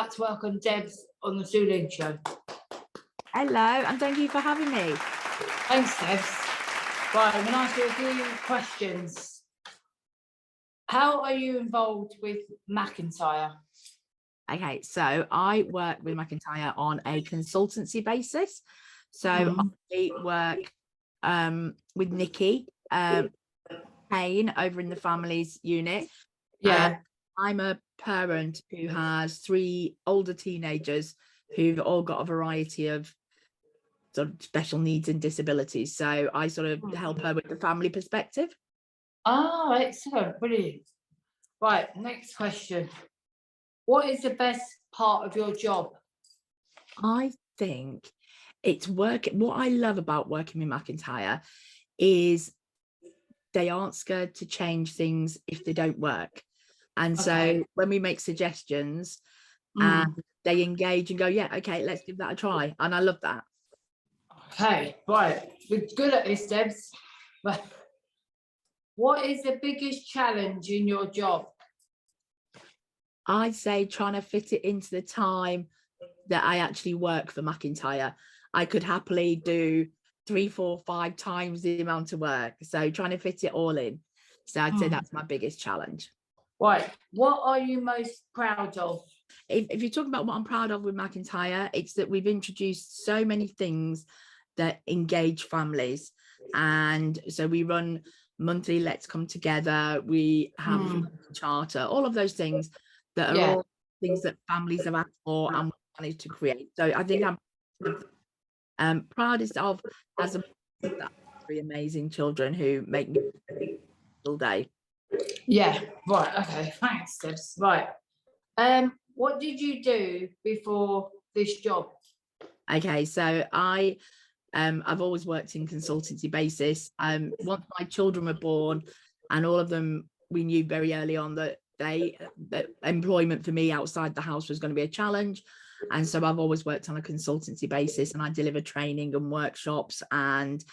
like to welcome Debs on the Ling Show. Hello, and thank you for having me. Thanks, Debs. Right, I'm going to ask you a few questions. How are you involved with McIntyre? Okay, so I work with McIntyre on a consultancy basis. So I work with Nikki Payne over in the families unit. Yeah. I'm a parent who has 3 older teenagers who've all got a variety of sort of special needs and disabilities. So I sort of help her with the family perspective. Oh, excellent. Brilliant. Right, next question. What is the best part of your job? I think it's work. What I love about working with McIntyre is they aren't scared to change things if they don't work. And so when we make suggestions and they engage and go, yeah, okay, let's give that a try. And I love that. Okay, right. We're good at this, Debs. But what is the biggest challenge in your job? I'd say trying to fit it into the time that I actually work for McIntyre. I could happily do 3, 4, 5 times the amount of work. So trying to fit it all in. So I'd say that's my biggest challenge. Right. What are you most proud of? If you're talking about what I'm proud of with McIntyre, it's that we've introduced so many things that engage families. And so we run monthly Let's Come Together. We have a charter, all of those things that are all things that families have asked for and we managed to create. So I think I'm proudest of as a 3 amazing children who make me all day. Yeah, right. Okay, thanks, Debs. Right. What did you do before this job? Okay, so I've always worked in consultancy basis. Once my children were born, and all of them, we knew very early on that employment for me outside the house was going to be a challenge. And so I've always worked on a consultancy basis, and I deliver training and workshops and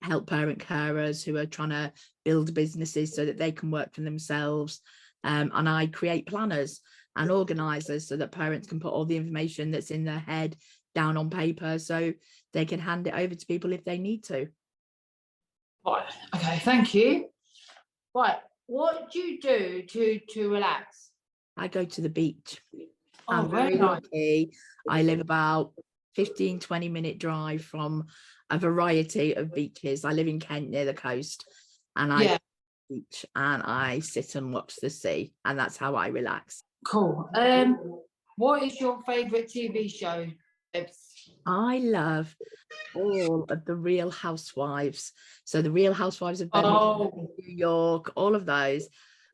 help parent carers who are trying to build businesses so that they can work for themselves. And I create planners and organisers so that parents can put all the information that's in their head down on paper so they can hand it over to people if they need to. Right. Okay, thank you. Right. What do you do to relax? I go to the beach. Oh, I'm very lucky. I live about 15-20 minute drive from a variety of beaches. I live in Kent near the coast, and I go to the beach and I sit and watch the sea, and that's how I relax. Cool. What is your favourite TV show? I love all of the Real Housewives. So the Real Housewives of New York, all of those,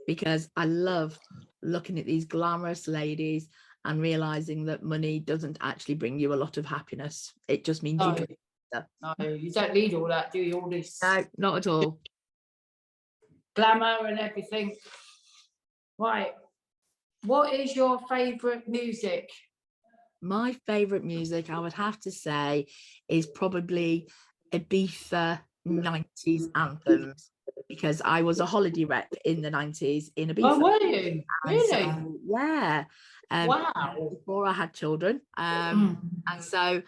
because I love looking at these glamorous ladies and realizing that money doesn't actually bring you a lot of happiness. It just means you get stuff. No, you don't need all that, do you? All this. No, not at all. Glamour and everything. Right. What is your favourite music? My favourite music, I would have to say, is probably Ibiza 90s anthems, because I was a holiday rep in the 90s in Ibiza. Oh, were you? Really? So, yeah. Wow. Before I had children. And so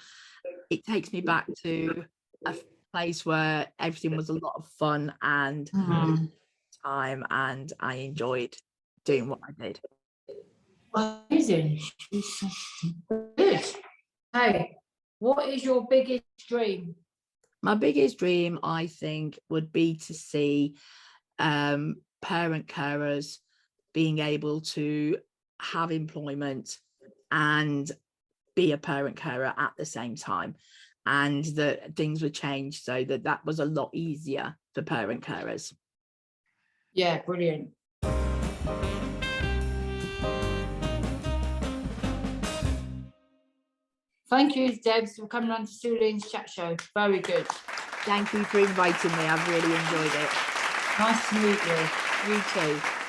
it takes me back to a place where everything was a lot of fun and time, and I enjoyed doing what I did. Amazing. Good. Hey, what is your biggest dream? My biggest dream, I think, would be to see parent carers being able to have employment and be a parent carer at the same time, and that things would change so that that was a lot easier for parent carers. Yeah, brilliant. Thank you, Debs, for coming on to Ling's chat show. Very good. Thank you for inviting me. I've really enjoyed it. Nice to meet you. You too.